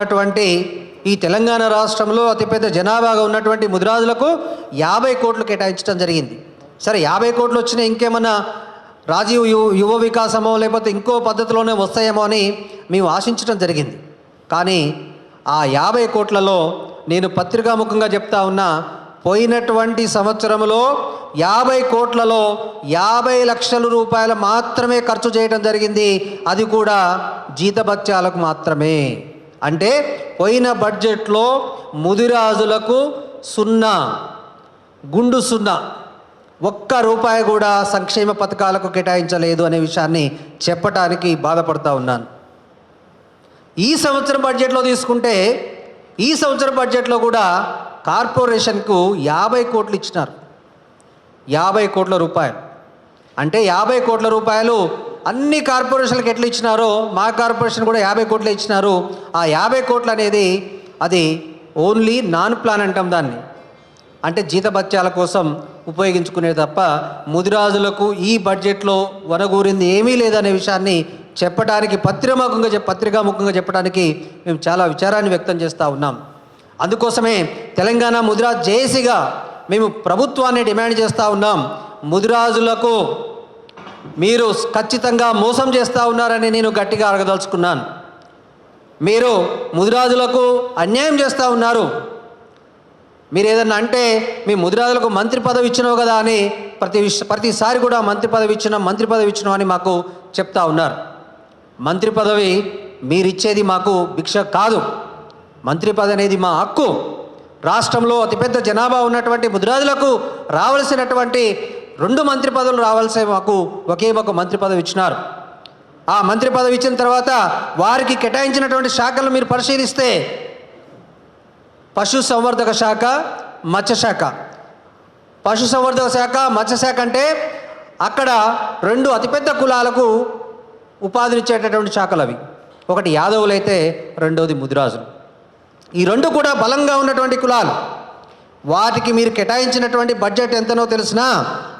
ఉన్నటువంటి ఈ తెలంగాణ రాష్ట్రంలో అతిపెద్ద జనాభాగా ఉన్నటువంటి ముదిరాజులకు 50 కోట్లు కేటాయించడం జరిగింది. సరే 50 కోట్లు వచ్చినా ఇంకేమన్నా రాజీవ్ యువ వికాసమో లేకపోతే ఇంకో పద్ధతిలోనే వస్తాయేమో అని మేము ఆశించడం జరిగింది. కానీ ఆ 50 కోట్లలో నేను పత్రికాముఖంగా చెప్తా ఉన్నా, పోయినటువంటి సంవత్సరంలో 50 కోట్లలో 50 లక్షల రూపాయలు మాత్రమే ఖర్చు చేయడం జరిగింది. అది కూడా జీతభత్యాలకు మాత్రమే. అంటే పోయిన బడ్జెట్లో ముదిరాజులకు సున్నా, గుండు సున్నా, ఒక్క రూపాయి కూడా సంక్షేమ పథకాలకు కేటాయించలేదు అనే విషయాన్ని చెప్పటానికి బాధపడుతూ ఉన్నాను. ఈ సంవత్సరం బడ్జెట్లో తీసుకుంటే ఈ సంవత్సరం బడ్జెట్లో కూడా కార్పొరేషన్కు 50 కోట్లు ఇచ్చినారు. 50 కోట్ల రూపాయలు అంటే 50 కోట్ల రూపాయలు అన్ని కార్పొరేషన్లకు ఎట్లా ఇచ్చినారో మా కార్పొరేషన్ కూడా 50 కోట్లే ఇచ్చినారు. ఆ 50 కోట్లు అనేది అది ఓన్లీ నాన్ ప్లాన్ అంటాం దాన్ని, అంటే జీతభత్యాల కోసం ఉపయోగించుకునే తప్ప ముదిరాజులకు ఈ బడ్జెట్లో వనగూరింది ఏమీ లేదనే విషయాన్ని చెప్పడానికి పత్రికాముఖంగా చెప్పడానికి మేము చాలా విచారాన్ని వ్యక్తం చేస్తూ ఉన్నాం. అందుకోసమే తెలంగాణ ముదిరాజ్ జేఏసీగా మేము ప్రభుత్వాన్ని డిమాండ్ చేస్తూ ఉన్నాం. ముదిరాజులకు మీరు ఖచ్చితంగా మోసం చేస్తూ ఉన్నారని నేను గట్టిగా అడగదలుచుకున్నాను. మీరు ముదిరాజులకు అన్యాయం చేస్తూ ఉన్నారు. మీరు ఏదన్నా అంటే మీ ముదిరాజులకు మంత్రి పదవి ఇచ్చినావు కదా అని ప్రతిసారి కూడా మంత్రి పదవి ఇచ్చినావు అని మాకు చెప్తా ఉన్నారు. మంత్రి పదవి మీరిచ్చేది మాకు భిక్ష కాదు. మంత్రి పదవి అనేది మా హక్కు. రాష్ట్రంలో అతిపెద్ద జనాభా ఉన్నటువంటి ముదిరాజులకు రావాల్సినటువంటి 2 మంత్రి పదవులు రావాల్సే మాకు ఒకే ఒక మంత్రి పదవి ఇచ్చినారు. ఆ మంత్రి పదవి ఇచ్చిన తర్వాత వారికి కేటాయించినటువంటి శాఖలు మీరు పరిశీలిస్తే పశుసంవర్ధక శాఖ, మత్స్యశాఖ. పశుసంవర్ధక శాఖ, మత్స్యశాఖ అంటే అక్కడ 2 అతిపెద్ద కులాలకు ఉపాధినిచ్చేటటువంటి శాఖలు అవి. ఒకటి యాదవులైతే రెండవది ముదిరాజులు. ఈ 2 కూడా బలంగా ఉన్నటువంటి కులాలు. వాటికి మీరు కేటాయించినటువంటి బడ్జెట్ ఎంతనో తెలిసినా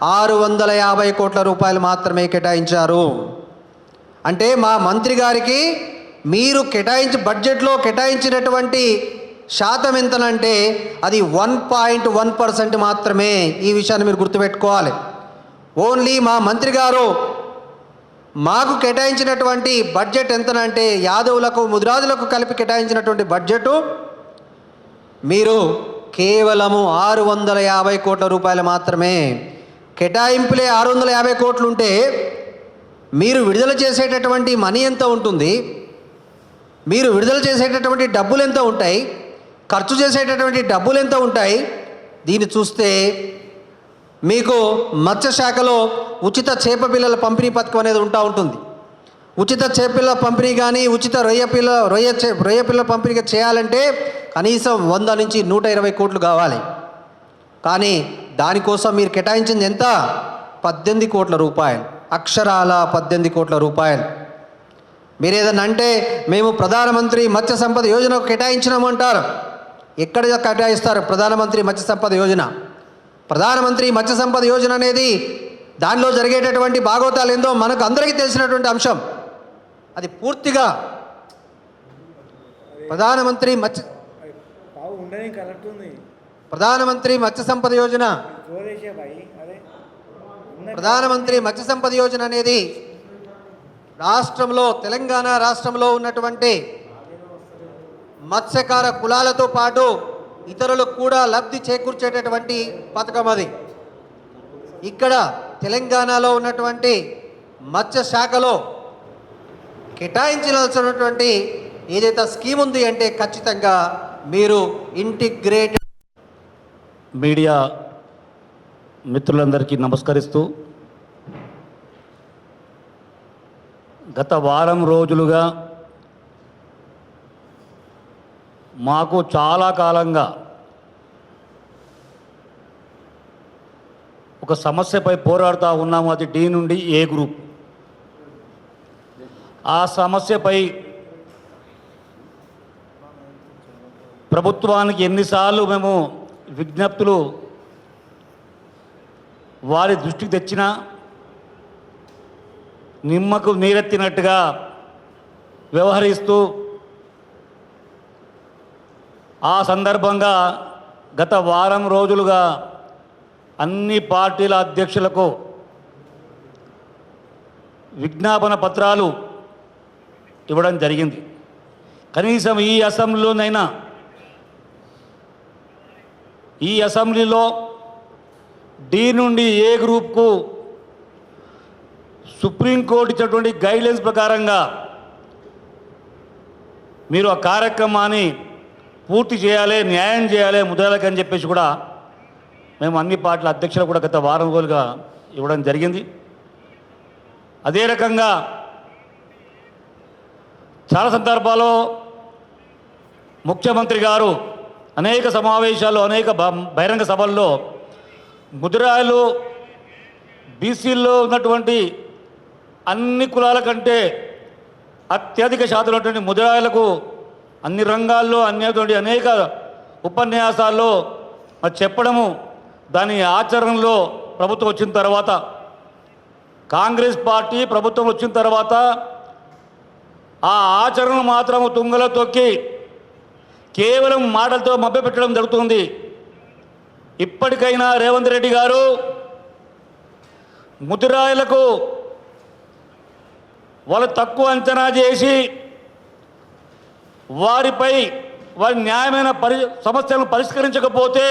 650 కోట్ల రూపాయలు మాత్రమే కేటాయించారు. అంటే మా మంత్రి గారికి మీరు బడ్జెట్లో కేటాయించినటువంటి శాతం ఎంతనంటే అది 1.1% మాత్రమే. ఈ విషయాన్ని మీరు గుర్తుపెట్టుకోవాలి. ఓన్లీ మా మంత్రి గారు మాకు కేటాయించినటువంటి బడ్జెట్ ఎంతనంటే యాదవులకు ముదిరాజులకు కలిపి కేటాయించినటువంటి బడ్జెట్ మీరు కేవలము 650 కోట్ల రూపాయలు మాత్రమే. కేటాయింపులే 650 కోట్లు ఉంటే మీరు విడుదల చేసేటటువంటి మనీ ఎంత ఉంటుంది, మీరు విడుదల చేసేటటువంటి డబ్బులు ఎంత ఉంటాయి, ఖర్చు చేసేటటువంటి డబ్బులు ఎంత ఉంటాయి, దీన్ని చూస్తే మీకు మత్స్యశాఖలో ఉచిత చేప పిల్లల పంపిణీ పథకం అనేది ఉంటుంది. ఉచిత చేపపిల్ల పంపిణీ కానీ ఉచిత రొయ్య పిల్లల పంపిణీ చేయాలంటే కనీసం 100 నుంచి 120 కోట్లు కావాలి. కానీ దానికోసం మీరు కేటాయించింది ఎంత? 18 కోట్ల రూపాయలు. అక్షరాల 18 కోట్ల రూపాయలు. మీరు ఏదన్నా అంటే మేము ప్రధానమంత్రి మత్స్య సంపద యోజనకు కేటాయించినామంటారు. ఎక్కడ కేటాయిస్తారు ప్రధానమంత్రి మత్స్య సంపద యోజన? ప్రధానమంత్రి మత్స్య సంపద యోజన అనేది దానిలో జరిగేటటువంటి భాగవతాలు ఏందో మనకు అందరికీ తెలిసినటువంటి అంశం. అది పూర్తిగా ప్రధానమంత్రి మత్స్య సంపద యోజన, ప్రధానమంత్రి మత్స్య సంపద యోజన అనేది రాష్ట్రంలో తెలంగాణ రాష్ట్రంలో ఉన్నటువంటి మత్స్యకార కులాలతో పాటు ఇతరులకు కూడా లబ్ధి చేకూర్చేటటువంటి పథకం. అది ఇక్కడ తెలంగాణలో ఉన్నటువంటి మత్స్య శాఖలో కేటాయించాల్సినటువంటి ఏదైతే స్కీమ్ ఉంది అంటే ఖచ్చితంగా మీరు ఇంటిగ్రేటెడ్. మీడియా మిత్రులందరికీ నమస్కరిస్తూ, గత వారం రోజులుగా మాకు చాలా కాలంగా ఒక సమస్యపై పోరాడుతూ ఉన్నాము. అది డి నుండి ఏ గ్రూప్. ఆ సమస్యపై ప్రభుత్వానికి ఎన్నిసార్లు మేము విజ్ఞప్తులు వారి దృష్టికి తెచ్చినా నిమ్మకు నీరెత్తినట్టుగా వ్యవహరిస్తూ ఆ సందర్భంగా గత వారం రోజులుగా అన్ని పార్టీల అధ్యక్షులకు విజ్ఞాపన పత్రాలు ఇవ్వడం జరిగింది. కనీసం ఈ అసెంబ్లీలో డి నుండి ఏ గ్రూప్కు సుప్రీంకోర్టు ఇచ్చినటువంటి గైడ్లైన్స్ ప్రకారంగా మీరు ఆ కార్యక్రమాన్ని పూర్తి చేయాలి, న్యాయం చేయాలి ముద్రాలకు అని చెప్పేసి కూడా మేము అన్ని పార్టీల అధ్యక్షులు కూడా గత వారం రోజులుగా ఇవ్వడం జరిగింది. అదే రకంగా చాలా సందర్భాల్లో ముఖ్యమంత్రి గారు అనేక సమావేశాలు, అనేక బహిరంగ సభల్లో ముదిరాయలు బీసీల్లో ఉన్నటువంటి అన్ని కులాల కంటే అత్యధిక శాతం ఉన్నటువంటి ముదిరాయలకు అన్ని రంగాల్లో అనేక ఉపన్యాసాల్లో చెప్పడము, దాని ఆచరణలో ప్రభుత్వం వచ్చిన తర్వాత, కాంగ్రెస్ పార్టీ ప్రభుత్వం వచ్చిన తర్వాత ఆ ఆచరణ మాత్రము తుంగలో తొక్కి కేవలం మాటలతో మభ్యపెట్టడం జరుగుతుంది. ఇప్పటికైనా రేవంత్ రెడ్డి గారు ముదిరాయలకు వాళ్ళు తక్కువ అంచనా చేసి వారి న్యాయమైన సమస్యలను పరిష్కరించకపోతే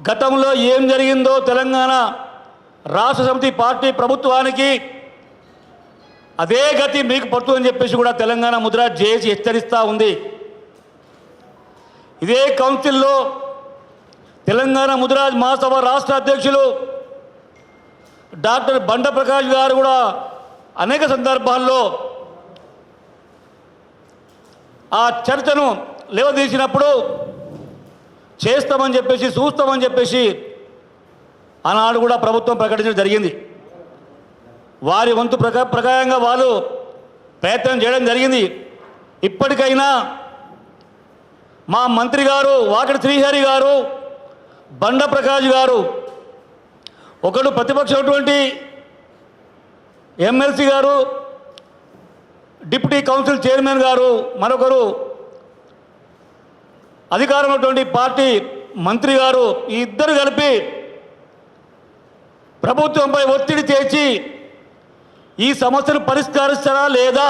గతంలో ఏం జరిగిందో తెలంగాణ రాష్ట్ర సమితి పార్టీ ప్రభుత్వానికి అదే గతి మీకు పడుతుందని చెప్పేసి కూడా తెలంగాణ ముద్రా జేఏసీ హెచ్చరిస్తూ ఉంది. ఇదే కౌన్సిల్లో తెలంగాణ ముదిరాజ్ మహాసభ రాష్ట్ర అధ్యక్షులు డాక్టర్ బండ ప్రకాష్ గారు కూడా అనేక సందర్భాల్లో ఆ చర్చను లేవదీసినప్పుడు చేస్తామని చెప్పేసి, చూస్తామని చెప్పేసి ఆనాడు కూడా ప్రభుత్వం ప్రకటించడం జరిగింది. వారి వంతు ప్రకారంగా వాళ్ళు ప్రయత్నం చేయడం జరిగింది. ఇప్పటికైనా మా మంత్రి గారు వాకటి శ్రీహరి గారు, బండ ప్రకాష్ గారు, ఒకడు ప్రతిపక్షమైనటువంటి ఎమ్మెల్సీ గారు, డిప్యూటీ కౌన్సిల్ చైర్మన్ గారు, మరొకరు అధికారం ఉన్నటువంటి పార్టీ మంత్రి గారు, ఈ ఇద్దరు కలిపి ప్రభుత్వంపై ఒత్తిడి తెచ్చి ఈ సమస్యను పరిష్కరిస్తారా లేదా,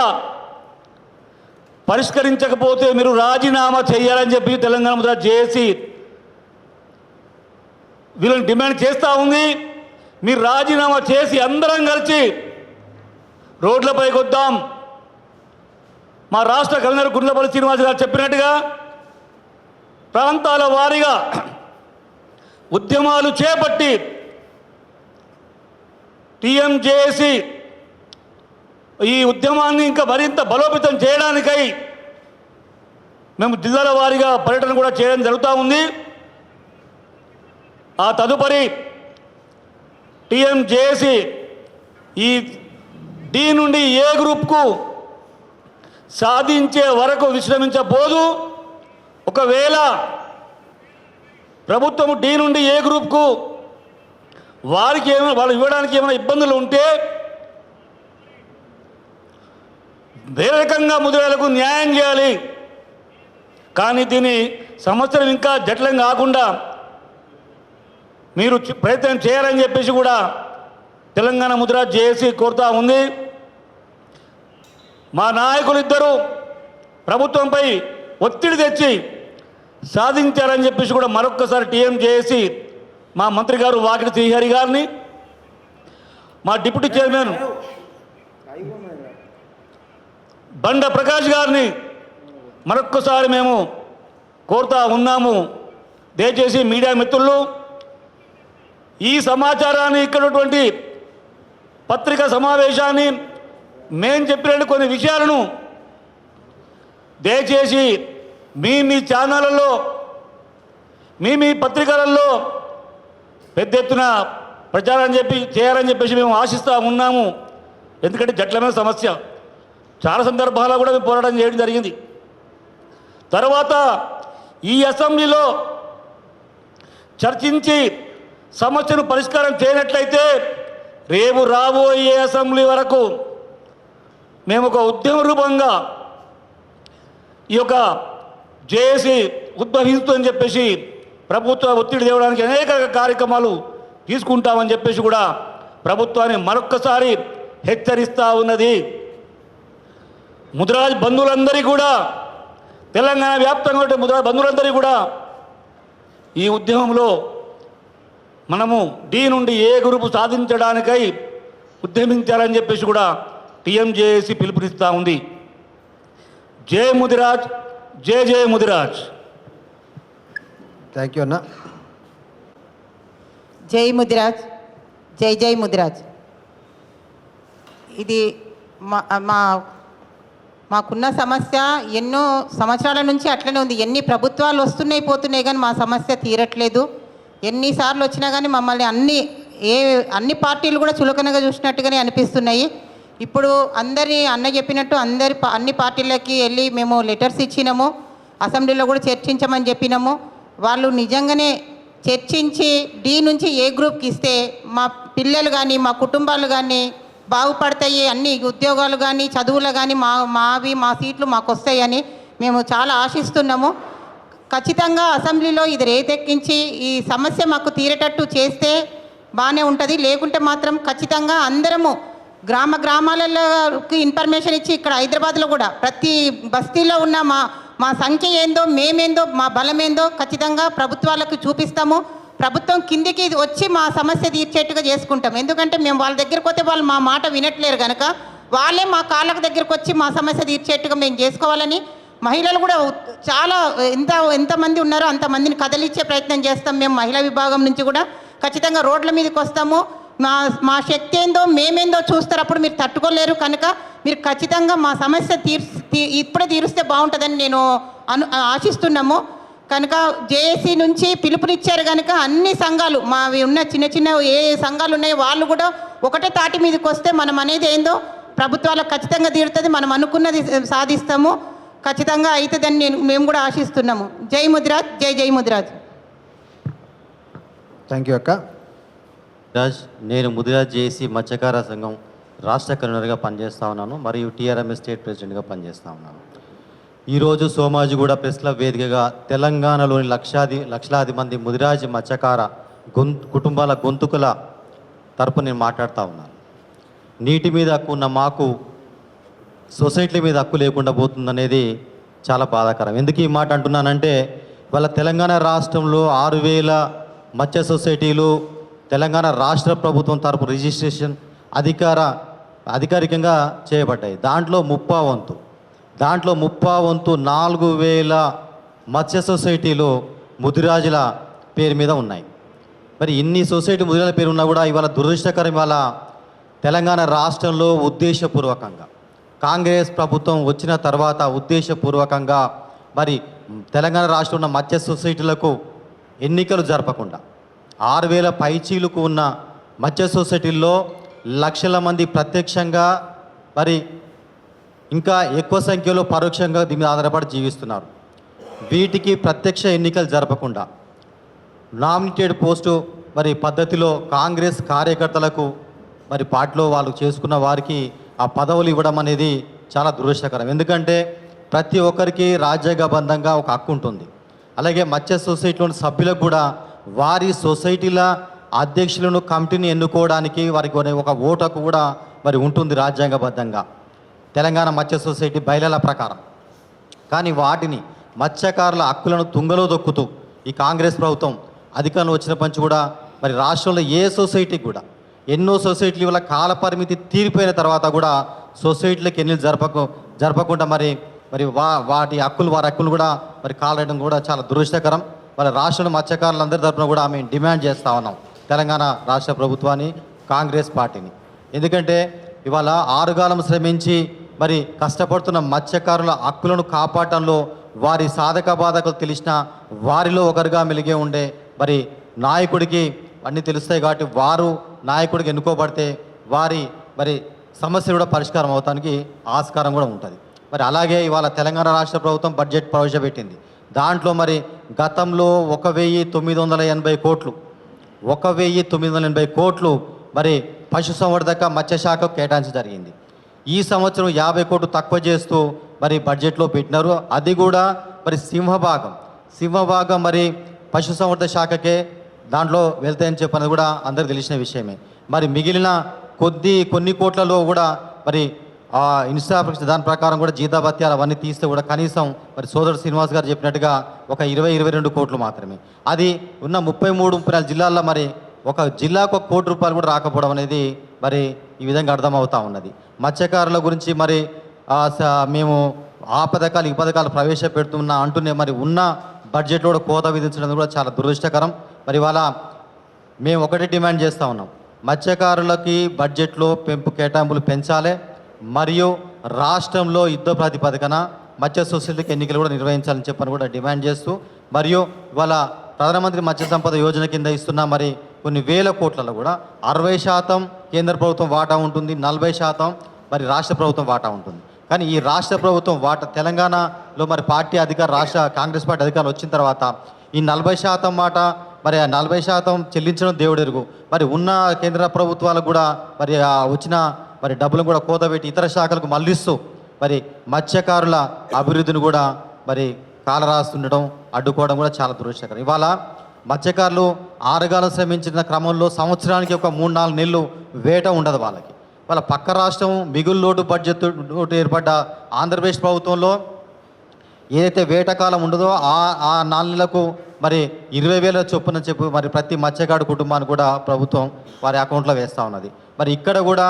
పరిష్కరించకపోతే మీరు రాజీనామా చేయాలని చెప్పి తెలంగాణ ముద్ర జేఏసీ వీళ్ళని డిమాండ్ చేస్తూ ఉంది. మీరు రాజీనామా చేసి అందరం కలిసి రోడ్లపైకి వద్దాం. మా రాష్ట్ర కన్వీనర్ గుండ్లపల్లి శ్రీనివాస్ గారు చెప్పినట్టుగా ప్రాంతాల వారీగా ఉద్యమాలు చేపట్టి టీఎంజేఏసీ ఈ ఉద్యమాన్ని ఇంకా మరింత బలోపేతం చేయడానికై మేము జిల్లాల వారీగా పర్యటన కూడా చేయడం జరుగుతూ ఉంది. ఆ తదుపరి టీఎంజేఏసీ ఈ డి నుండి ఏ గ్రూప్కు సాధించే వరకు విశ్రమించబోదు. ఒకవేళ ప్రభుత్వం డి నుండి ఏ గ్రూప్కు వాళ్ళు ఇవ్వడానికి ఏమైనా ఇబ్బందులు ఉంటే వేరే రకంగా ముదిరాలకు న్యాయం చేయాలి. కానీ దీని సంవత్సరం ఇంకా జటిలం కాకుండా మీరు ప్రయత్నం చేయాలని చెప్పేసి కూడా తెలంగాణ ముద్రా జేఏసీ కోరుతా ఉంది. మా నాయకులు ఇద్దరు ప్రభుత్వంపై ఒత్తిడి తెచ్చి సాధించారని చెప్పేసి కూడా మరొక్కసారి టీఎంజేఏసీ మా మంత్రి గారు వాకిటి శ్రీహరి గారిని, మా డిప్యూటీ చైర్మన్ బండ ప్రకాష్ గారిని మరొక్కసారి మేము కోరుతా ఉన్నాము. దయచేసి మీడియా మిత్రులు ఈ సమాచారాన్ని, ఇక్కడటువంటి పత్రికా సమావేశాన్ని, మేము చెప్పిన కొన్ని విషయాలను దయచేసి మీ ఛానళ్ళలో, మీ పత్రికలలో పెద్ద ఎత్తున ప్రచారం చేయాలని చెప్పేసి మేము ఆశిస్తూ ఉన్నాము. ఎందుకంటే జట్లమైన సమస్య, చాలా సందర్భాల్లో కూడా మేము పోరాటం చేయడం జరిగింది. తర్వాత ఈ అసెంబ్లీలో చర్చించి సమస్యను పరిష్కారం చేయనట్లయితే రేపు రాబోయే అసెంబ్లీ వరకు మేము ఒక ఉద్యమ రూపంగా ఈ యొక్క జేఏసీ ఉద్భవిస్తుందని చెప్పేసి ప్రభుత్వ ఒత్తిడి తేవడానికి అనేక కార్యక్రమాలు తీసుకుంటామని చెప్పేసి కూడా ప్రభుత్వాన్ని మరొక్కసారి హెచ్చరిస్తూ ఉన్నది. ముదిరాజ్ బంధువులందరికీ కూడా, తెలంగాణ వ్యాప్తంగా ఉండే ముదిరాజ్ బంధువులందరికీ కూడా ఈ ఉద్యమంలో మనము డి నుండి ఏ గ్రూపు సాధించడానికై ఉద్యమించాలని చెప్పేసి కూడా టీఎంజేఏసీ పిలుపునిస్తూ ఉంది. జై ముదిరాజ్, జై జై ముదిరాజ్. థ్యాంక్ యూ అన్న. జై ముదిరాజ్, జై జై ముదిరాజ్. ఇది మాకున్న సమస్య ఎన్నో సంవత్సరాల నుంచి అట్లనే ఉంది. ఎన్ని ప్రభుత్వాలు వస్తున్నాయి పోతున్నాయి కానీ మా సమస్య తీరట్లేదు. ఎన్నిసార్లు వచ్చినా కానీ మమ్మల్ని అన్ని పార్టీలు కూడా చులకనగా చూసినట్టుగానే అనిపిస్తున్నాయి. ఇప్పుడు అన్న చెప్పినట్టు అన్ని పార్టీలకి వెళ్ళి మేము లెటర్స్ ఇచ్చినాము, అసెంబ్లీలో కూడా చర్చించమని చెప్పినాము. వాళ్ళు నిజంగానే చర్చించి డి నుంచి ఏ గ్రూప్కి ఇస్తే మా పిల్లలు కానీ మా కుటుంబాలు కానీ బాగుపడతాయి, అన్ని ఉద్యోగాలు కానీ చదువులు కానీ మా సీట్లు మాకు వస్తాయని మేము చాలా ఆశిస్తున్నాము. ఖచ్చితంగా అసెంబ్లీలో ఇది రేతెక్కించి ఈ సమస్య మాకు తీరేటట్టు చేస్తే బాగానే ఉంటుంది. లేకుంటే మాత్రం ఖచ్చితంగా అందరము గ్రామాలలోకి ఇన్ఫర్మేషన్ ఇచ్చి ఇక్కడ హైదరాబాద్లో కూడా ప్రతి బస్తీలో ఉన్న మా సంఖ్య ఏందో, మేమేందో, మా బలమేందో ఖచ్చితంగా ప్రభుత్వాలకు చూపిస్తాము. ప్రభుత్వం కిందికి వచ్చి మా సమస్య తీర్చేట్టుగా చేసుకుంటాం. ఎందుకంటే మేము వాళ్ళ దగ్గరికి పోతే వాళ్ళు మా మాట వినట్లేరు కనుక వాళ్ళే మా కాళ్ళకు దగ్గరికి వచ్చి మా సమస్య తీర్చేట్టుగా మేము చేసుకోవాలని మహిళలు కూడా చాలా ఎంతమంది ఉన్నారో అంతమందిని కదిలిచ్చే ప్రయత్నం చేస్తాం. మేము మహిళా విభాగం నుంచి కూడా ఖచ్చితంగా రోడ్ల మీదకి వస్తాము. మా శక్తి ఏందో మేమేందో చూస్తారు, అప్పుడు మీరు తట్టుకోలేరు కనుక మీరు ఖచ్చితంగా మా సమస్య ఇప్పుడే తీరుస్తే బాగుంటుందని నేను ఆశిస్తున్నాము. కనుక జేఏసీ నుంచి పిలుపునిచ్చారు కనుక అన్ని సంఘాలు మావి ఉన్న చిన్న చిన్న ఏ సంఘాలు ఉన్నాయో వాళ్ళు కూడా ఒకటే తాటి మీదకి వస్తే మనం అనేది ఏందో ప్రభుత్వాలకు ఖచ్చితంగా తీరుతుంది, మనం అనుకున్నది సాధిస్తాము, ఖచ్చితంగా అవుతుందని మేము కూడా ఆశిస్తున్నాము. జై ముదిరాజ్, జై జై ముదిరాజ్. థ్యాంక్ యూ అక్క. రాజ్, నేను ముదిరాజ్ జేఏసీ మత్స్యకార సంఘం రాష్ట్ర కన్వీనర్గా పనిచేస్తూ ఉన్నాను మరియు టీఆర్ఎంఎస్ స్టేట్ ప్రెసిడెంట్గా పనిచేస్తూ ఉన్నాను. ఈరోజు సోమాజిగూడ ప్రెస్ క్లబ్ వేదికగా తెలంగాణలోని లక్షలాది మంది ముదిరాజ్ మత్స్యకార కుటుంబాల గొంతుకుల తరపు నేను మాట్లాడుతూ ఉన్నాను. నీటి మీద హక్కు ఉన్న మాకు సొసైటీల మీద హక్కు లేకుండా పోతుందనేది చాలా బాధాకరం. ఎందుకు ఈ మాట అంటున్నానంటే వాళ్ళ తెలంగాణ రాష్ట్రంలో 6,000 మత్స్య సొసైటీలు తెలంగాణ రాష్ట్ర ప్రభుత్వం తరపు రిజిస్ట్రేషన్ అధికారికంగా చేయబడ్డాయి. దాంట్లో 4,000 మత్స్య సొసైటీలు ముదిరాజుల పేరు మీద ఉన్నాయి. మరి ఇన్ని సొసైటీ ముదిరాజుల పేరు ఉన్నా కూడా ఇవాళ దురదృష్టకరం. ఇవాళ తెలంగాణ రాష్ట్రంలో ఉద్దేశపూర్వకంగా కాంగ్రెస్ ప్రభుత్వం వచ్చిన తర్వాత ఉద్దేశపూర్వకంగా మరి తెలంగాణ రాష్ట్రంలో ఉన్న మత్స్య సొసైటీలకు ఎన్నికలు జరపకుండా 6,000 పైచీలకు ఉన్న మత్స్య సొసైటీల్లో లక్షల మంది ప్రత్యక్షంగా మరి ఇంకా ఎక్కువ సంఖ్యలో పరోక్షంగా దీని మీద ఆధారపడి జీవిస్తున్నారు. వీటికి ప్రత్యక్ష ఎన్నికలు జరపకుండా నామినేటెడ్ పోస్టు మరి పద్ధతిలో కాంగ్రెస్ కార్యకర్తలకు మరి పార్టీలో వాళ్ళు చేసుకున్న వారికి ఆ పదవులు ఇవ్వడం అనేది చాలా దురదృష్టకరం. ఎందుకంటే ప్రతి ఒక్కరికి రాజ్యాంగబద్ధంగా ఒక హక్కు ఉంటుంది. అలాగే మత్స్య సొసైటీలోని సభ్యులకు కూడా వారి సొసైటీల అధ్యక్షులను కమిటీని ఎన్నుకోవడానికి వారికి ఒక ఓటుకు కూడా మరి ఉంటుంది రాజ్యాంగబద్ధంగా తెలంగాణ మత్స్య సొసైటీ బయలల ప్రకారం. కానీ వాటిని మత్స్యకారుల హక్కులను తుంగలో దొక్కుతూ ఈ కాంగ్రెస్ ప్రభుత్వం అధికారంలో వచ్చిన పంచి కూడా మరి రాష్ట్రంలో ఏ సొసైటీకి కూడా ఎన్నో సొసైటీల వల్ల కాల పరిమితి తీరిపోయిన తర్వాత కూడా సొసైటీలకు ఎన్నికలు జరపకుండా మరి వారి హక్కులు కూడా మరి కాలడం కూడా చాలా దురదృష్టకరం. వాళ్ళ రాష్ట్రంలో మత్స్యకారులందరి తరఫున కూడా మేము డిమాండ్ చేస్తూ ఉన్నాం తెలంగాణ రాష్ట్ర ప్రభుత్వాన్ని, కాంగ్రెస్ పార్టీని. ఎందుకంటే ఇవాళ ఆరుగాలం శ్రమించి మరి కష్టపడుతున్న మత్స్యకారుల హక్కులను కాపాడటంలో వారి సాధక బాధకులు తెలిసిన వారిలో ఒకరుగా మెలిగే ఉండే మరి నాయకుడికి అన్నీ తెలుస్తాయి. కాబట్టి వారు నాయకుడికి ఎన్నుకోబడితే వారి మరి సమస్యలు కూడా పరిష్కారం అవడానికి ఆస్కారం కూడా ఉంటుంది. మరి అలాగే ఇవాళ తెలంగాణ రాష్ట్ర ప్రభుత్వం బడ్జెట్ ప్రవేశపెట్టింది. దాంట్లో మరి గతంలో 1,980 కోట్లు 1,980 కోట్లు మరి పశుసంవర్ధక మత్స్యశాఖకు కేటాయించడం జరిగింది. ఈ సంవత్సరం 50 కోట్లు తక్కువ చేస్తూ మరి బడ్జెట్లో పెట్టినారు. అది కూడా మరి సింహభాగం మరి పశుసంవర్ధక శాఖకే దాంట్లో వెళ్తాయని చెప్పనేది కూడా అందరికీ తెలిసిన విషయమే. మరి మిగిలిన కొన్ని కోట్లలో కూడా మరి ఇన్స్టాఫ్రాస్ట్రక్చర్ దాని ప్రకారం కూడా జీతాభత్యాలు అవన్నీ తీస్తే కూడా కనీసం మరి సోదరుడు శ్రీనివాస్ గారు చెప్పినట్టుగా ఒక 22 కోట్లు మాత్రమే. అది ఉన్న 33-34 జిల్లాల్లో మరి ఒక జిల్లాకు ₹1 కోటి కూడా రాకపోవడం అనేది మరి ఈ విధంగా అర్థమవుతా ఉన్నది. మత్స్యకారుల గురించి మరి మేము ఆ పథకాలు ఈ పథకాలు ప్రవేశపెడుతున్నా అంటూనే మరి ఉన్న బడ్జెట్లో కూడా కోత విధించడం కూడా చాలా దురదృష్టకరం. మరి ఇవాళ మేము ఒకటే డిమాండ్ చేస్తూ ఉన్నాం, మత్స్యకారులకి బడ్జెట్లో కేటాయింపులు పెంచాలి, మరియు రాష్ట్రంలో యుద్ధ ప్రాతిపదికన మత్స్య సొసైటీకి ఎన్నికలు కూడా నిర్వహించాలని చెప్పని కూడా డిమాండ్ చేస్తూ, మరియు ఇవాళ ప్రధానమంత్రి మత్స్య సంపద యోజన కింద ఇస్తున్న మరి కొన్ని వేల కోట్లలో కూడా 60% కేంద్ర ప్రభుత్వం వాటా ఉంటుంది, 40% మరి రాష్ట్ర ప్రభుత్వం వాటా ఉంటుంది. కానీ ఈ రాష్ట్ర ప్రభుత్వం వాటా తెలంగాణలో మరి పార్టీ రాష్ట్ర కాంగ్రెస్ పార్టీ అధికారులు వచ్చిన తర్వాత ఈ 40% మాట మరి ఆ 40% చెల్లించడం దేవుడెరుగు. మరి ఉన్న కేంద్ర ప్రభుత్వాలకు కూడా మరి వచ్చిన మరి డబ్బులను కూడా కోతపెట్టి ఇతర శాఖలకు మళ్లిస్తూ మరి మత్స్యకారుల అభివృద్ధిని కూడా మరి కాలరాస్తుండడం అడ్డుకోవడం కూడా చాలా దురదృష్టకరం. ఇవాళ మత్స్యకారులు ఆరుగాలం శ్రమించిన క్రమంలో సంవత్సరానికి ఒక 3-4 నెలలు వేట ఉండదు వాళ్ళకి. వాళ్ళ పక్క రాష్ట్రం మిగులు లోటు బడ్జెట్ ఏర్పడ్డ ఆంధ్రప్రదేశ్ ప్రభుత్వంలో ఏదైతే వేటకాలం ఉండదో ఆ 4 నెలలకు మరి 20,000 చొప్పున చెప్పి మరి ప్రతి మత్స్యకారు కుటుంబాన్ని కూడా ప్రభుత్వం వారి అకౌంట్లో వేస్తూ ఉన్నది. మరి ఇక్కడ కూడా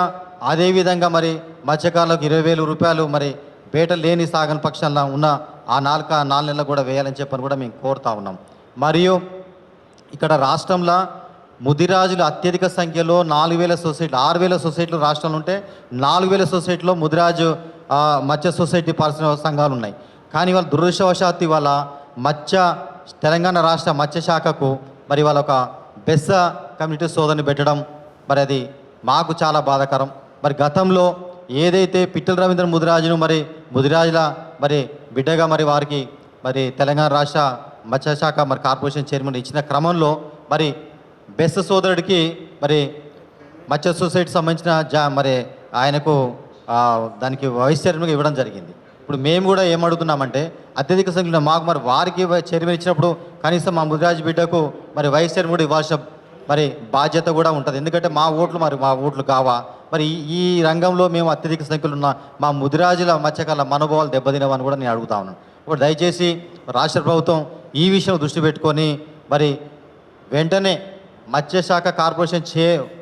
అదేవిధంగా మరి మత్స్యకారులకు ₹20,000 మరి వేట లేని సాగని పక్షంలో ఉన్న ఆ 4 నెలలకు కూడా వేయాలని చెప్పని కూడా మేము కోరుతా ఉన్నాం. మరియు ఇక్కడ రాష్ట్రంలో ముదిరాజులు అత్యధిక సంఖ్యలో 4,000 సొసైటీలు 6,000 సొసైటీలు రాష్ట్రంలో ఉంటే 4,000 సొసైటీలో ముదిరాజు మత్స్య సొసైటీ పరిశ్రమ సంఘాలు ఉన్నాయి. కానీ వాళ్ళ దురదృష్టవశాత్తు ఇవాళ తెలంగాణ రాష్ట్ర మత్స్య శాఖకు మరి వాళ్ళ ఒక బెస్స కమ్యూనిటీ సోదరిని పెట్టడం మరి అది మాకు చాలా బాధాకరం. మరి గతంలో ఏదైతే పిట్టల రవీంద్ర ముదిరాజును మరి ముదిరాజుల మరి బిడ్డగా మరి వారికి మరి తెలంగాణ రాష్ట్ర మత్స్యశాఖ మరి కార్పొరేషన్ చైర్మన్ ఇచ్చిన క్రమంలో మరి బెస్స సోదరుడికి మరి మత్స్య సొసైటీ సంబంధించిన మరి ఆయనకు దానికి వైస్ చైర్మన్గా ఇవ్వడం జరిగింది. ఇప్పుడు మేము కూడా ఏమడుగుతున్నామంటే అత్యధిక సంఖ్యలో మాకు మరి వారికి చైర్మన్ ఇచ్చినప్పుడు కనీసం మా ముదిరాజు బిడ్డకు మరి వైస్ చైర్మన్ కూడా ఇవ్వాల్సిన మరి బాధ్యత కూడా ఉంటుంది. ఎందుకంటే మా ఓట్లు కావా మరి ఈ రంగంలో మేము అత్యధిక సంఖ్యలో ఉన్న మా ముదిరాజుల మత్స్యకారుల మనోభావాలు దెబ్బతినవని కూడా నేను అడుగుతా ఉన్నాను. ఇప్పుడు దయచేసి రాష్ట్ర ప్రభుత్వం ఈ విషయం దృష్టి పెట్టుకొని మరి వెంటనే మత్స్యశాఖ కార్పొరేషన్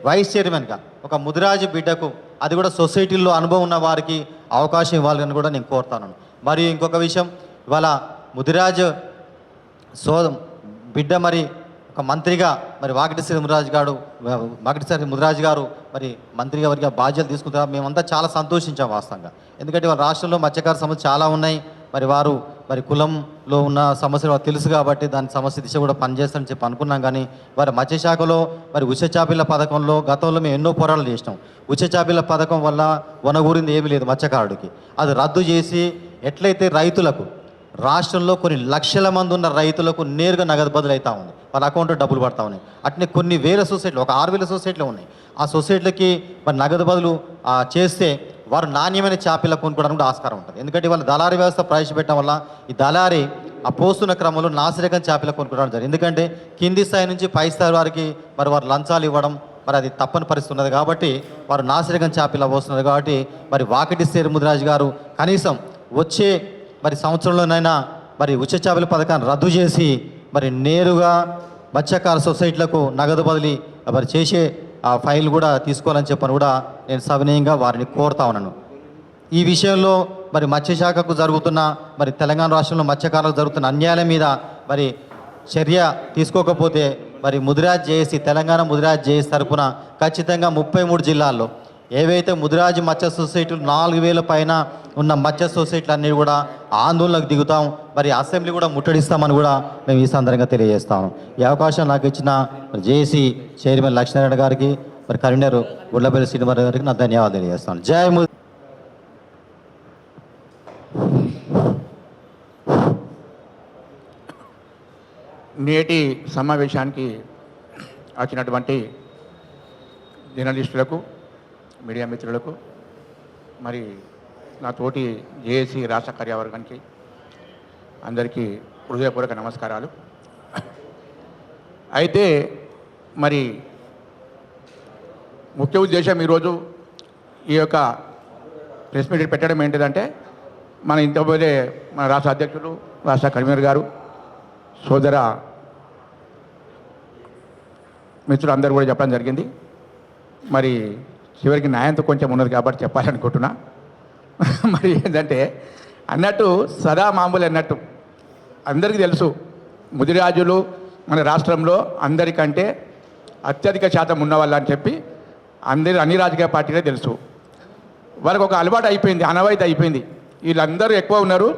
వైస్ చైర్మన్గా ఒక ముదిరాజు బిడ్డకు అది కూడా సొసైటీల్లో అనుభవం ఉన్న వారికి అవకాశం ఇవ్వాలని కూడా నేను కోరుతాను. మరియు ఇంకొక విషయం, ఇవాళ ముదిరాజు బిడ్డ మరి ఒక మంత్రిగా మరి వాకిటిశ్రీ ముదిరాజు గారు మరి మంత్రిగా వారికి బాధ్యతలు తీసుకుంటారు. మేమంతా చాలా సంతోషించాం వాస్తవంగా. ఎందుకంటే వాళ్ళ రాష్ట్రంలో మత్స్యకార సమస్యలు చాలా ఉన్నాయి. మరి వారు మరి కులంలో ఉన్న సమస్యలు తెలుసు కాబట్టి దాని సమస్య దిశ కూడా పనిచేస్తారని చెప్పి అనుకున్నాం. కానీ వారి మత్స్యశాఖలో మరి ఉచిత చేపల పథకంలో గతంలో మేము ఎన్నో పోరాటాలు చేసినాం. ఉచిత చేపల పథకం వల్ల వనగూరింది ఏమీ లేదు మత్స్యకారుడికి. అది రద్దు చేసి ఎట్లయితే రైతులకు రాష్ట్రంలో కొన్ని లక్షల మంది ఉన్న రైతులకు నేరుగా నగదు బదులు అవుతూ ఉంది, వాళ్ళ అకౌంట్లో డబ్బులు పడతా ఉన్నాయి. అట్నే కొన్ని వేల సొసైటీలు ఒక 6,000 సొసైటీలు ఉన్నాయి. ఆ సొసైటీలకి మరి నగదు బదులు చేస్తే వారు నాణ్యమైన చేపల కొనుక్కోవడానికి కూడా ఆస్కారం ఉంటుంది. ఎందుకంటే వాళ్ళ దళారీ వ్యవస్థ ప్రవేశపెట్టడం వల్ల ఈ దళారీ ఆ పోస్తున్న క్రమంలో నాసిరకం చేపల కొనుక్కోవడం జరిగింది. ఎందుకంటే కింది స్థాయి నుంచి పై స్థాయి వారికి మరి వారు లంచాలు ఇవ్వడం మరి అది తప్పని పరిస్థితి ఉన్నది. కాబట్టి వారు నాసిరకం చేపల పోస్తున్నారు. కాబట్టి మరి వాకిటిశ్రీ ముదిరాజు గారు కనీసం వచ్చే మరి సంవత్సరంలోనైనా మరి ఉచిత చేపల పథకాన్ని రద్దు చేసి మరి నేరుగా మత్స్యకార సొసైటీలకు నగదు బదిలీ మరి చేసే ఆ ఫైల్ కూడా తీసుకోవాలని చెప్పని కూడా నేను సవినయంగా వారిని కోరుతా ఉన్నాను. ఈ విషయంలో మరి మత్స్యశాఖకు జరుగుతున్న మరి తెలంగాణ రాష్ట్రంలో మత్స్యకారులకు జరుగుతున్న అన్యాయాల మీద మరి చర్య తీసుకోకపోతే మరి ముదిరాజ్ జేఏసీ తెలంగాణ ముదిరాజ్ జేఏసీ తరఫున ఖచ్చితంగా 33 జిల్లాల్లో ఏవైతే ముదిరాజు మత్స్య సొసైటీలు 4,000 పైన ఉన్న మత్స్య సొసైటీలు అన్నీ కూడా ఆందోళనకు దిగుతాం. మరి అసెంబ్లీ కూడా ముట్టడిస్తామని కూడా మేము ఈ సందర్భంగా తెలియజేస్తాము. ఈ అవకాశం నాకు ఇచ్చిన జేఏసీ చైర్మన్ లక్ష్మీనారాయణ గారికి మరి కన్వీనర్ గుడ్లపల్లి శ్రీనివాస్ గారికి నా ధన్యవాదాలు తెలియజేస్తాను. జై ము. నేటి సమావేశానికి వచ్చినటువంటి జర్నలిస్టులకు, మీడియా మిత్రులకు, మరి నా తోటి జేఏసీ రాష్ట్ర కార్యవర్గానికి అందరికీ హృదయపూర్వక నమస్కారాలు. అయితే మరి ముఖ్య ఉద్దేశం ఈరోజు ఈ యొక్క ప్రెస్ మీట్ పెట్టడం ఏంటిదంటే, మన ఇంతకుముందే మన రాష్ట్ర అధ్యక్షులు, రాష్ట్ర కన్వీనర్ గారు, సోదర మిత్రులు అందరూ కూడా చెప్పడం జరిగింది. మరి చివరికి న్యాయంతో కొంచెం ఉన్నది కాబట్టి చెప్పాలనుకుంటున్నా. మరి ఏంటంటే అన్నట్టు సదా మామూలు అన్నట్టు అందరికీ తెలుసు, ముదిరాజులు మన రాష్ట్రంలో అందరికంటే అత్యధిక శాతం ఉన్నవాళ్ళు అని చెప్పి అన్ని రాజకీయ పార్టీలే తెలుసు. వాళ్ళకి ఒక అలవాటు అయిపోయింది, అనవాయితీ అయిపోయింది. వీళ్ళందరూ ఎక్కువ ఉన్నారు,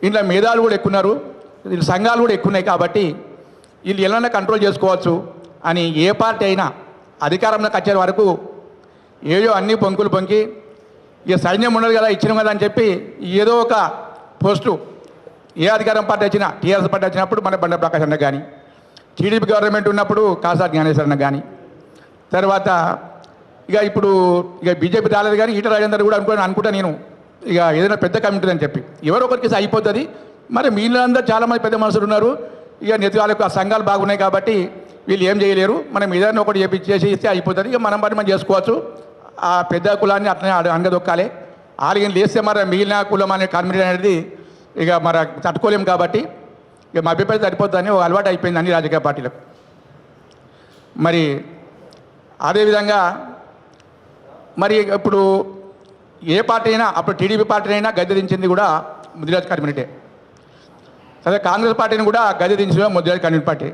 ఇంట్లో మేధాలు కూడా ఎక్కువ ఉన్నారు, వీళ్ళ సంఘాలు కూడా ఎక్కువ ఉన్నాయి కాబట్టి వీళ్ళు ఎలా కంట్రోల్ చేసుకోవచ్చు అని ఏ పార్టీ అయినా అధికారంలోకి వచ్చే వరకు ఏదో అన్ని పొంకులు పొంకి ఇక సైన్యం ఉండదు కదా, ఇచ్చినాం కదా అని చెప్పి ఏదో ఒక పోస్టు ఏ అధికారం పార్టీ వచ్చినా, టీఆర్ఎస్ పార్టీ వచ్చినప్పుడు మన బండ ప్రకాష్ అన్న కానీ, టీడీపీ గవర్నమెంట్ ఉన్నప్పుడు కాసార్ జ్ఞానేశ్వర్ అన్న కానీ, తర్వాత ఇప్పుడు బీజేపీ రాలేదు కానీ ఈటల రాజేందర్ కూడా అనుకుంటా నేను ఇక ఏదైనా పెద్ద కమిటీ అని చెప్పి ఎవరో ఒకరికి అయిపోతుంది. మరి మీళ్ళందరూ చాలామంది పెద్ద మనుషులు ఉన్నారు, ఇక నెతగాలకు ఆ సంఘాలు బాగున్నాయి కాబట్టి వీళ్ళు ఏం చేయలేరు, మనం ఏదైనా ఒకటి చేసి ఇస్తే అయిపోతుంది, ఇక మనం పని మనం చేసుకోవచ్చు. ఆ పెద్ద కులాన్ని అట్లనే అంగదొక్కాలి, వాళ్ళకి లేస్తే మరి మిగిలిన కులం అనే కమిటీ అనేది ఇక మరి తట్టుకోలేము కాబట్టి ఇక మా అభిప్రాయం సరిపోతుందని ఒక అలవాటు అయిపోయింది అన్ని రాజకీయ పార్టీలకు. మరి అదేవిధంగా మరి ఇప్పుడు ఏ పార్టీ అయినా, అప్పుడు టీడీపీ పార్టీ అయినా గద్దె దించింది కూడా ముదిరాజ్ కమ్యూనిటీ. అదే కాంగ్రెస్ పార్టీని కూడా గద్దె దించిన ముదిరాజ్ కమ్యూనిటీ పార్టీ.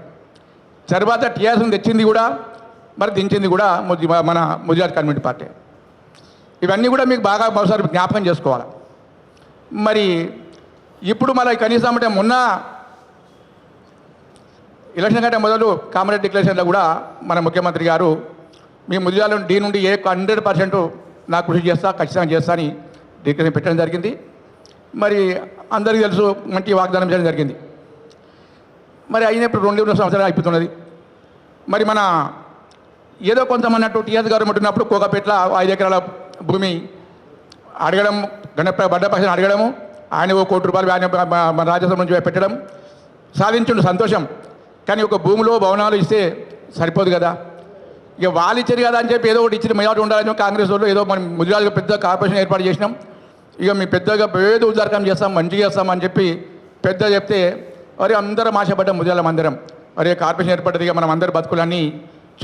తర్వాత టీఆర్ఎస్ని తెచ్చింది కూడా మరి దించింది కూడా మన ముదిరాజ్ కమ్యూనిటీ పార్టీ. ఇవన్నీ కూడా మీకు బాగా ఒకసారి జ్ఞాపకం చేసుకోవాలి. మరి ఇప్పుడు మళ్ళీ కనీసం అంటే మొన్న ఎలక్షన్ కంటే మొదలు కామరేడ్ డిక్లరేషన్లో కూడా మన ముఖ్యమంత్రి గారు మీ ముదిరాజు డీ నుండి 100% నాకు కృషి చేస్తా, ఖచ్చితంగా చేస్తా అని డిక్లరేషన్ పెట్టడం జరిగింది. మరి అందరికీ తెలుసు, మంచి వాగ్దానం చేయడం జరిగింది. మరి అయినప్పుడు 2 సంవత్సరాలు అయిపోతున్నది. మరి మన ఏదో కొంతమన్నట్టు టీఆర్ఎస్ గవర్నమెంట్ ఉన్నప్పుడు కోకపేట్ల 5 ఎకరాల భూమి అడగడం, బండపక్షం అడగడము, ఆయన ₹1 కోటి ఆయన మన రాజ్యసభ నుంచి పెట్టడం సాధించుండు, సంతోషం. కానీ ఒక భూమిలో భవనాలు ఇస్తే సరిపోదు కదా, ఇక వాళ్ళు ఇచ్చారు కదా అని చెప్పి ఏదో ఒకటి ఇచ్చిన మెజార్టీ ఉండాలని కాంగ్రెస్ వాళ్ళు ఏదో మనం ముదిరాజుగా పెద్ద కార్పొరేషన్ ఏర్పాటు చేసినాం, ఇక మీ పెద్దగా పేద ఉదారకం చేస్తాం, మంచిగా చేస్తామని చెప్పి పెద్ద చెప్తే మరి అందరం ఆశపడ్డాం, ముదిరాజులం అందరం, మరి కార్పొరేషన్ ఏర్పడ్డది, ఇక మనం అందరి బతుకులన్నీ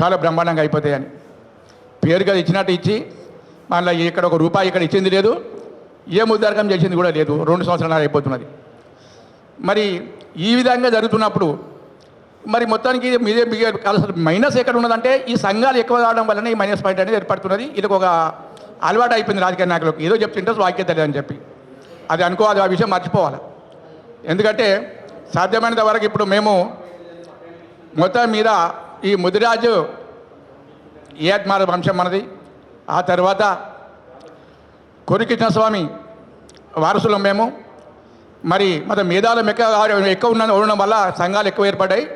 చాలా బ్రహ్మాండంగా అయిపోతాయని. పేరుగా ఇచ్చినట్టు ఇచ్చి మళ్ళీ ఇక్కడ ₹1 ఇక్కడ ఇచ్చింది లేదు, ఏ ఉదారకం చేసింది కూడా లేదు, 2 సంవత్సరాలు అయిపోతున్నది. మరి ఈ విధంగా జరుగుతున్నప్పుడు మరి మొత్తానికి మీదే అసలు మైనస్ ఎక్కడ ఉన్నదంటే ఈ సంఘాలు ఎక్కువ కావడం వల్లనే ఈ మైనస్ పాయింట్ అనేది ఏర్పడుతున్నది. ఇది ఒక అలవాటు అయిపోయింది రాజకీయ నాయకులకు, ఏదో చెప్తుంటే వాక్యం తెలియదని చెప్పి అది అనుకోవాలి, ఆ విషయం మర్చిపోవాలి. ఎందుకంటే సాధ్యమైనంత వరకు ఇప్పుడు మేము మొత్తం మీద ఈ ముదిరాజు ఏత్మార వంశం మనది, ఆ తర్వాత కొరికృష్ణస్వామి వారసులం మేము. మరి మన మేధాలు ఎక్కువ ఉండడం వల్ల సంఘాలు ఎక్కువ ఏర్పడ్డాయి.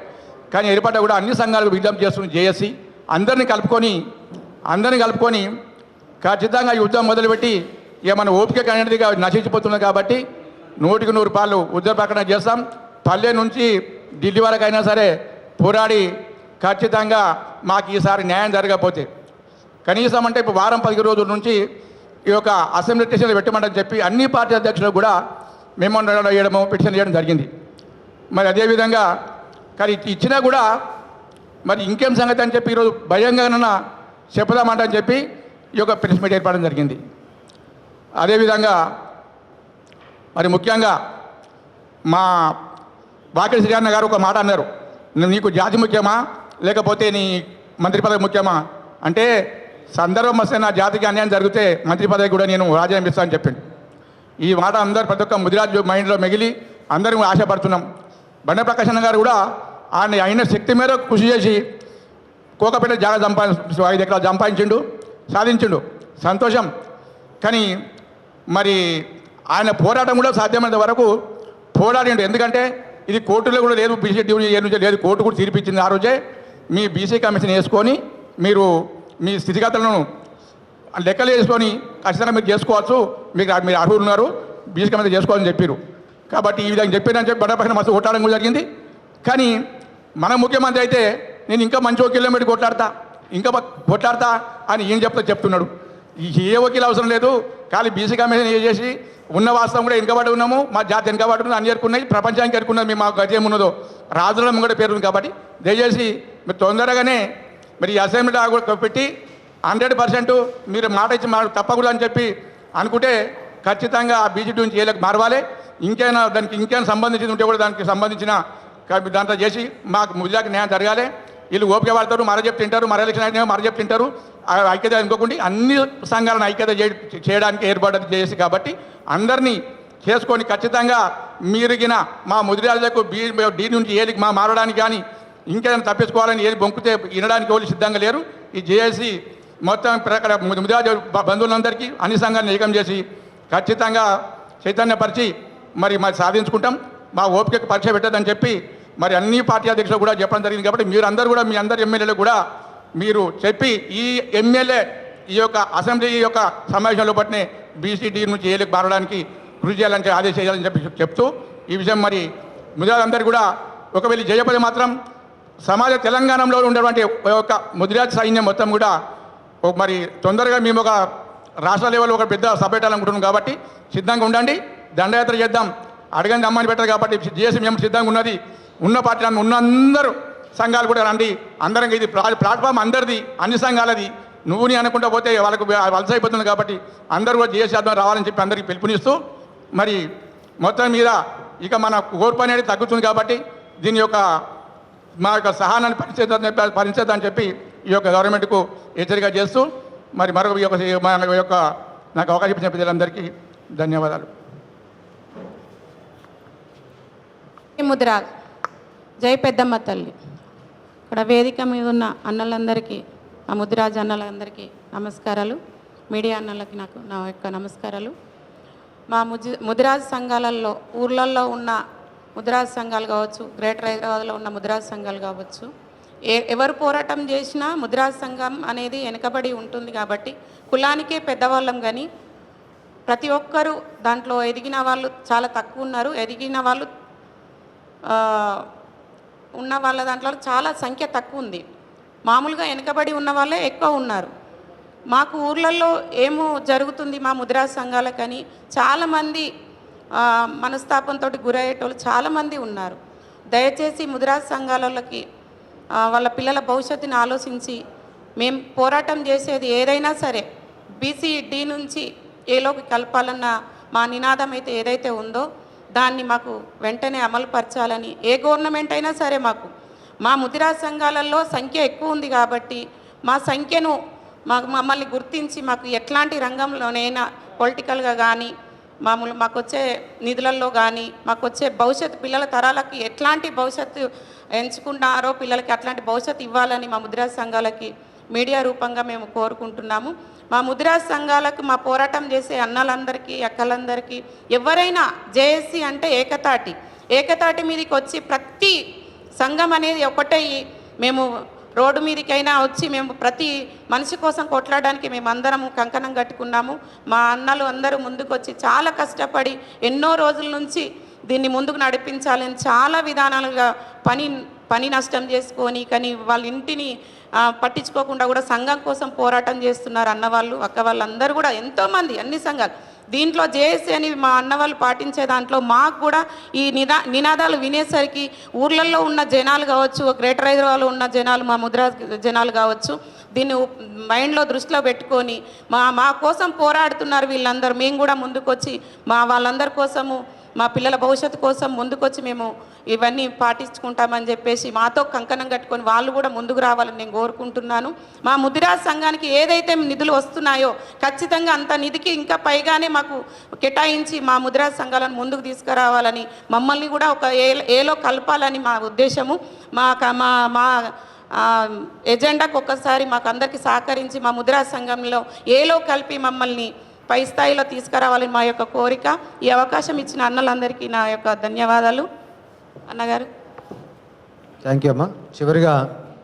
కానీ ఏర్పడ్డా కూడా అన్ని సంఘాలకు విజ్ఞప్తి చేస్తున్న జేఏసీ అందరినీ కలుపుకొని ఖచ్చితంగా యుద్ధం మొదలుపెట్టి ఇక మన ఓపిక అనేది నశించిపోతుంది కాబట్టి 100% ఉద్యోగ ప్రకటన చేస్తాం. పల్లె నుంచి ఢిల్లీ వరకు అయినా సరే పోరాడి ఖచ్చితంగా మాకు ఈసారి న్యాయం జరగకపోతే కనీసం అంటే ఇప్పుడు వారం 10 రోజుల నుంచి ఈ యొక్క అసెంబ్లీ స్టేషన్లో పెట్టమంటని చెప్పి అన్ని పార్టీ అధ్యక్షులకు కూడా మెమోరాండం వేయడము, పిటిషన్ చేయడం జరిగింది. మరి అదేవిధంగా కానీ ఇచ్చినా కూడా మరి ఇంకేం సంగతి అని చెప్పి ఈరోజు భయంగానన్నా చెప్పుదామంటని చెప్పి ఈ యొక్క ప్రెస్ మీట్ ఏర్పడడం జరిగింది. అదేవిధంగా మరి ముఖ్యంగా మా వాకిడి శ్రీరాన్న గారు ఒక మాట అన్నారు, నీకు జాతి ముఖ్యమా లేకపోతే నీ మంత్రి పదవి ముఖ్యమా అంటే, సందర్భం వస్తే నా జాతికి అన్యాయం జరిగితే మంత్రి పదవి కూడా నేను రాజీనామా ఇస్తానని చెప్పింది. ఈ మాట అందరు ప్రతి ఒక్క ముదిరాజు మైండ్లో మిగిలి అందరం ఆశపడుతున్నాం. బండ ప్రకాష్ అన్న గారు కూడా ఆయన అయిన శక్తి మేర కృషి చేసి కోకపేట జాగా 5 ఎకరాలు సంపాదించిండు, సాధించిండు, సంతోషం. కానీ మరి ఆయన పోరాటం కూడా సాధ్యమైనంత వరకు పోరాడిండు. ఎందుకంటే ఇది కోర్టులో కూడా లేదు, బీసీ డివిజన్ లేదు, కోర్టు కూడా తీర్పిచ్చింది. ఆ రోజే మీ బీసీ కమిషన్ వేసుకొని మీరు మీ స్థితిగతులను లెక్కలు వేసుకొని ఖచ్చితంగా మీరు చేసుకోవచ్చు, మీరు అర్హులు ఉన్నారు, బీసీ కమిషన్ చేసుకోవాలని చెప్పారు. కాబట్టి ఈ విధంగా చెప్పానని చెప్పి బడపైన మస్తు కొట్లాడడం కూడా జరిగింది. కానీ మన ముఖ్యమంత్రి అయితే నేను ఇంకా మంచి వకీల్లో పెట్టి కొట్లాడతా అని ఈయన చెప్తున్నాడు. ఏ వకీలు అవసరం లేదు, ఖాళీ బీసీ కమిషన్ చేసి ఉన్న వాస్తవం కూడా వెనుకబడి ఉన్నాము, మా జాతి వెనుకబడి ఉంది, అన్ని ఎరుకున్నాయి, ప్రపంచానికి ఎరుకున్నది, మేము మాకు గతి ఏమున్నదో రాజుల ముంగట పేరు ఉంది. కాబట్టి దయచేసి మీరు తొందరగానే మరి అసెంబ్లీ కూడా పెట్టి 100% మీరు మాట ఇచ్చి తప్పకూడదు అని చెప్పి అనుకుంటే ఖచ్చితంగా ఆ బీజేపీ నుంచి ఏలకు మారవాలి. ఇంకేమైనా సంబంధించి ఉంటే కూడా దానికి సంబంధించిన దాంట్లో చేసి మాకు ముద్రాకి న్యాయం జరగాలి. వీళ్ళు ఓపిక పడతారు, మర చెప్పి తింటారు, మర ఎలక్షన్ అయితే మర చెప్పి తింటారు. ఐక్యత అనుకోకుండా అన్ని సంఘాలను ఐక్యత చేయడానికి ఏర్పాటు చేసి కాబట్టి అందరినీ చేసుకొని ఖచ్చితంగా మీరుగిన మా ముదిరాజులకు డీ నుంచి ఏలికి మారడానికి కానీ ఇంకేదైనా తప్పించుకోవాలని ఏది బొంకుతే వినడానికి వాళ్ళు సిద్ధంగా లేరు. ఈ జేఏసీ మొత్తం అక్కడ ముదిరాజు బంధువులందరికీ అన్ని సంఘాలను ఏకం చేసి ఖచ్చితంగా చైతన్యపరిచి మరి సాధించుకుంటాం. మా ఓపికకు పరీక్ష పెట్టదని చెప్పి మరి అన్ని పార్టీ అధ్యక్షులు కూడా చెప్పడం జరిగింది. కాబట్టి మీరందరూ కూడా మీ అందరు ఎమ్మెల్యేలు కూడా మీరు చెప్పి ఈ ఎమ్మెల్యే ఈ యొక్క అసెంబ్లీ యొక్క సమావేశంలో పట్టిన బీసీడీ నుంచి ఏలకు మారడానికి కృషి చేయాలని ఆదేశించాలని చెప్పి చెప్తూ ఈ విషయం మరి ముదిరాజులందరూ కూడా ఒకవేళ జయపది మాత్రం సమాజ తెలంగాణలో ఉన్నటువంటి ఒక ముదిరాజ్ సైన్యం మొత్తం కూడా మరి తొందరగా మేము ఒక రాష్ట్ర లెవెల్లో ఒక పెద్ద సభ పెట్టాలనుకుంటున్నాం. కాబట్టి సిద్ధంగా ఉండండి, దండయాత్ర చేద్దాం, అడగండి అమ్మని పెట్టారు. కాబట్టి జేఏసీ మేము సిద్ధంగా ఉన్నది, ఉన్న పార్టీ ఉన్న అందరూ సంఘాలు కూడా రండి, అందరం ఇది ప్లాట్ఫామ్ అందరిది, అన్ని సంఘాలది. నువ్వు నీ అనుకుంటా పోతే వాళ్ళకు వలస అయిపోతుంది. కాబట్టి అందరూ కూడా జేఏసీ ఆధ్వర్యంలో రావాలని చెప్పి అందరికీ పిలుపునిస్తూ మరి మొత్తం మీద ఇక మన ఓర్పు అనేది తగ్గుతుంది. కాబట్టి దీని యొక్క మా యొక్క సహనాన్ని పరిచేద్దని చెప్పి ఈ యొక్క గవర్నమెంట్కు హెచ్చరిక చేస్తూ మరి మరొక మన యొక్క నాకు అవకాశం ఇచ్చిన ప్రజలందరికీ ధన్యవాదాలు. ముదిరాజ్ జై పెద్దమ్మ తల్లి. ఇక్కడ వేదిక మీద ఉన్న అన్నలందరికీ, ఆ ముదిరాజ్ అన్నలందరికీ నమస్కారాలు. మీడియా అన్నలకి నా యొక్క నమస్కారాలు. మా ముదిరాజ్ సంఘాలలో ఊర్లలో ఉన్న ముదిరాజ్ సంఘాలు కావచ్చు, గ్రేటర్ హైదరాబాద్లో ఉన్న ముదిరాజ్ సంఘాలు కావచ్చు, ఎవరు పోరాటం చేసినా ముదిరాజ్ సంఘం అనేది వెనుకబడి ఉంటుంది. కాబట్టి కులానికే పెద్దవాళ్ళం, కానీ ప్రతి ఒక్కరూ దాంట్లో ఎదిగిన వాళ్ళు చాలా తక్కువ ఉన్నారు. ఎదిగిన వాళ్ళు ఉన్న వాళ్ళ దాంట్లో చాలా సంఖ్య తక్కువ ఉంది. మామూలుగా వెనుకబడి ఉన్న వాళ్ళే ఎక్కువ ఉన్నారు. మాకు ఊర్లలో ఏమో జరుగుతుంది మా ముదిరాజ్ సంఘాలకని చాలామంది మనస్తాపంతో గురయ్యేటోళ్ళు చాలామంది ఉన్నారు. దయచేసి ముదిరాజ్ సంఘాలకి వాళ్ళ పిల్లల భవిష్యత్తుని ఆలోచించి మేము పోరాటం చేసేది ఏదైనా సరే బీసీడీ నుంచి ఏలోకి కలపాలన్న మా నినాదం అయితే ఏదైతే ఉందో దాన్ని మాకు వెంటనే అమలుపరచాలని, ఏ గవర్నమెంట్ అయినా సరే మా ముదిరాజ్ సంఘాలలో సంఖ్య ఎక్కువ ఉంది. కాబట్టి మా సంఖ్యను మమ్మల్ని గుర్తించి మాకు ఎట్లాంటి రంగంలోనైనా పొలిటికల్గా కానీ మాకు వచ్చే నిధులలో కానీ మాకు వచ్చే భవిష్యత్తు పిల్లల తరాలకి ఎట్లాంటి భవిష్యత్తు ఎంచుకుంటారో పిల్లలకి అట్లాంటి భవిష్యత్తు ఇవ్వాలని మా ముదిరాజ్ సంఘాలకి మీడియా రూపంగా మేము కోరుకుంటున్నాము. మా ముదిరాజ్ సంఘాలకు మా పోరాటం చేసే అన్నలందరికీ, అక్కలందరికీ ఎవరైనా జేఏసీ అంటే ఏకతాటి మీదకి వచ్చి ప్రతి సంఘం అనేది ఒకటే మేము రోడ్డు మీదకైనా వచ్చి మేము ప్రతి మనిషి కోసం కొట్లాడడానికి మేము అందరం కంకణం కట్టుకున్నాము. మా అన్నలు అందరూ ముందుకు వచ్చి చాలా కష్టపడి ఎన్నో రోజుల నుంచి దీన్ని ముందుకు నడిపించాలని చాలా విధానాలుగా పని నష్టం చేసుకొని, కానీ వాళ్ళ ఇంటిని పట్టించుకోకుండా కూడా సంఘం కోసం పోరాటం చేస్తున్నారు అన్నవాళ్ళు, అక్క వాళ్ళందరూ కూడా ఎంతోమంది, అన్ని సంఘాలు. దీంట్లో జేఏసీ అని మా అన్నవాళ్ళు పాటించే దాంట్లో మాకు కూడా ఈ నినాదాలు వినేసరికి ఊర్లలో ఉన్న జనాలు కావచ్చు, గ్రేటర్ హైదరాబాద్లో ఉన్న జనాలు, మా ముదిరాజ్ జనాలు కావచ్చు, దీన్ని మైండ్లో దృష్టిలో పెట్టుకొని మా కోసం పోరాడుతున్నారు వీళ్ళందరూ. మేము కూడా ముందుకొచ్చి వాళ్ళందరి కోసము, మా పిల్లల భవిష్యత్తు కోసం ముందుకొచ్చి మేము ఇవన్నీ పాటించుకుంటామని చెప్పేసి మాతో కంకణం కట్టుకొని వాళ్ళు కూడా ముందుకు రావాలని నేను కోరుకుంటున్నాను. మా ముదిరాజ్ సంఘానికి ఏదైతే నిధులు వస్తున్నాయో ఖచ్చితంగా అంత నిధికి ఇంకా పైగానే మాకు కేటాయించి మా ముదిరాజ్ సంఘాలను ముందుకు తీసుకురావాలని, మమ్మల్ని కూడా ఒక ఏలో కలపాలని మా ఉద్దేశము. మా ఎజెండాకు ఒక్కసారి మాకు అందరికీ సహకరించి మా ముదిరాజ్ సంఘంలో ఏలో కలిపి మమ్మల్ని పై స్థాయిలో తీసుకురావాలని మా యొక్క కోరిక. ఈ అవకాశం ఇచ్చిన అన్నలందరికీ నా యొక్క ధన్యవాదాలు. అన్నగారు థ్యాంక్ యూ అమ్మా. చివరిగా